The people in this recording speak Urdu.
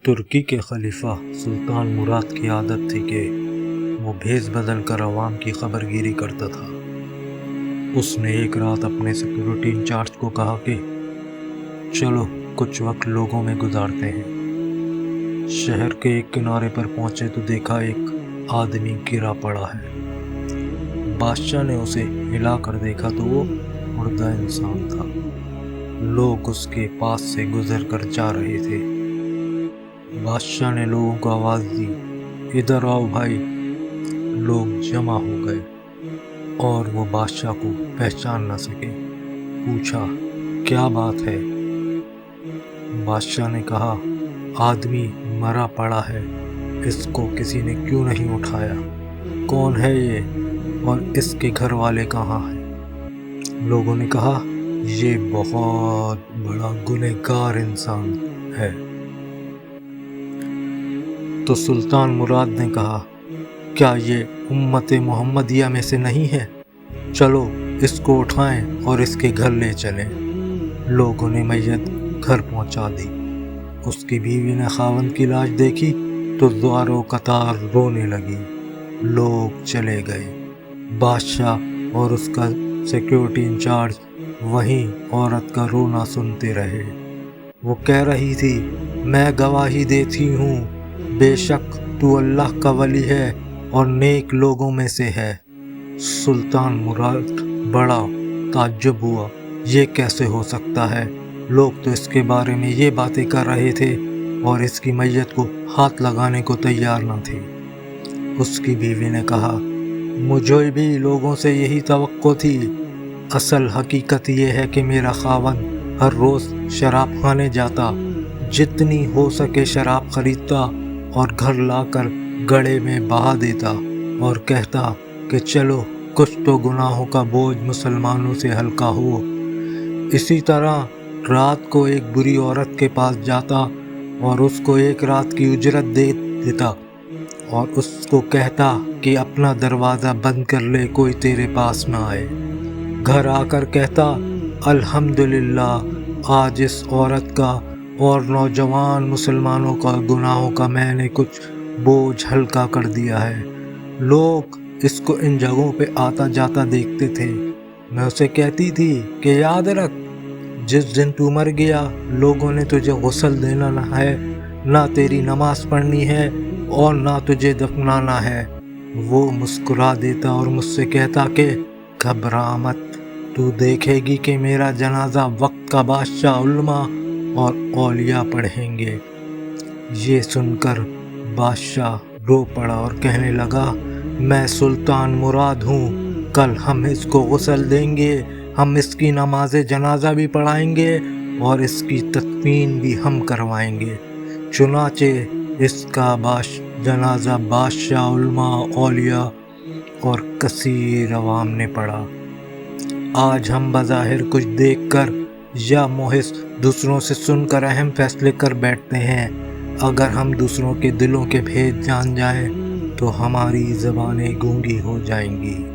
ترکی کے خلیفہ سلطان مراد کی عادت تھی کہ وہ بھیس بدل کر عوام کی خبر گیری کرتا تھا۔ اس نے ایک رات اپنے سیکیورٹی انچارج کو کہا کہ چلو کچھ وقت لوگوں میں گزارتے ہیں۔ شہر کے ایک کنارے پر پہنچے تو دیکھا ایک آدمی گرا پڑا ہے۔ بادشاہ نے اسے ہلا کر دیکھا تو وہ مردہ انسان تھا۔ لوگ اس کے پاس سے گزر کر جا رہے تھے۔ بادشاہ نے لوگوں کو آواز دی، ادھر آؤ بھائی۔ لوگ جمع ہو گئے اور وہ بادشاہ کو پہچان نہ سکے۔ پوچھا کیا بات ہے؟ بادشاہ نے کہا آدمی مرا پڑا ہے، اس کو کسی نے کیوں نہیں اٹھایا؟ کون ہے یہ اور اس کے گھر والے کہاں ہیں؟ لوگوں نے کہا یہ بہت بڑا گنہگار انسان ہے۔ تو سلطان مراد نے کہا کیا یہ امت محمدیہ میں سے نہیں ہے؟ چلو اس کو اٹھائیں اور اس کے گھر لے چلیں۔ لوگوں نے میت گھر پہنچا دی۔ اس کی بیوی نے خاوند کی لاش دیکھی تو زار و قطار رونے لگی۔ لوگ چلے گئے۔ بادشاہ اور اس کا سیکیورٹی انچارج وہیں عورت کا رونا سنتے رہے۔ وہ کہہ رہی تھی میں گواہی دیتی ہوں بے شک تو اللہ کا ولی ہے اور نیک لوگوں میں سے ہے۔ سلطان مراد بڑا تعجب ہوا، یہ کیسے ہو سکتا ہے؟ لوگ تو اس کے بارے میں یہ باتیں کر رہے تھے اور اس کی میت کو ہاتھ لگانے کو تیار نہ تھے۔ اس کی بیوی نے کہا مجھے بھی لوگوں سے یہی توقع تھی۔ اصل حقیقت یہ ہے کہ میرا خاوند ہر روز شراب خانے جاتا، جتنی ہو سکے شراب خریدتا اور گھر لا کر گڑھے میں بہا دیتا اور کہتا کہ چلو کچھ تو گناہوں کا بوجھ مسلمانوں سے ہلکا ہو۔ اسی طرح رات کو ایک بری عورت کے پاس جاتا اور اس کو ایک رات کی اجرت دے دیتا اور اس کو کہتا کہ اپنا دروازہ بند کر لے، کوئی تیرے پاس نہ آئے۔ گھر آ کر کہتا الحمدللہ آج اس عورت کا اور نوجوان مسلمانوں کا گناہوں کا میں نے کچھ بوجھ ہلکا کر دیا ہے۔ لوگ اس کو ان جگہوں پہ آتا جاتا دیکھتے تھے۔ میں اسے کہتی تھی کہ یاد رکھ جس دن تو مر گیا لوگوں نے تجھے غسل دینا نہ ہے، نہ تیری نماز پڑھنی ہے اور نہ تجھے دفنانا ہے۔ وہ مسکرا دیتا اور مجھ سے کہتا کہ گھبرا مت، تو دیکھے گی کہ میرا جنازہ وقت کا بادشاہ علماء اور اولیاء پڑھیں گے۔ یہ سن کر بادشاہ رو پڑا اور کہنے لگا میں سلطان مراد ہوں، کل ہم اس کو غسل دیں گے، ہم اس کی نماز جنازہ بھی پڑھائیں گے اور اس کی تدفین بھی ہم کروائیں گے۔ چنانچہ اس کا جنازہ بادشاہ، علماء، اولیاء اور کثیر عوام نے پڑھا۔ آج ہم بظاہر کچھ دیکھ کر یا محض دوسروں سے سن کر اہم فیصلے کر بیٹھتے ہیں، اگر ہم دوسروں کے دلوں کے بھید جان جائیں تو ہماری زبانیں گونگی ہو جائیں گی۔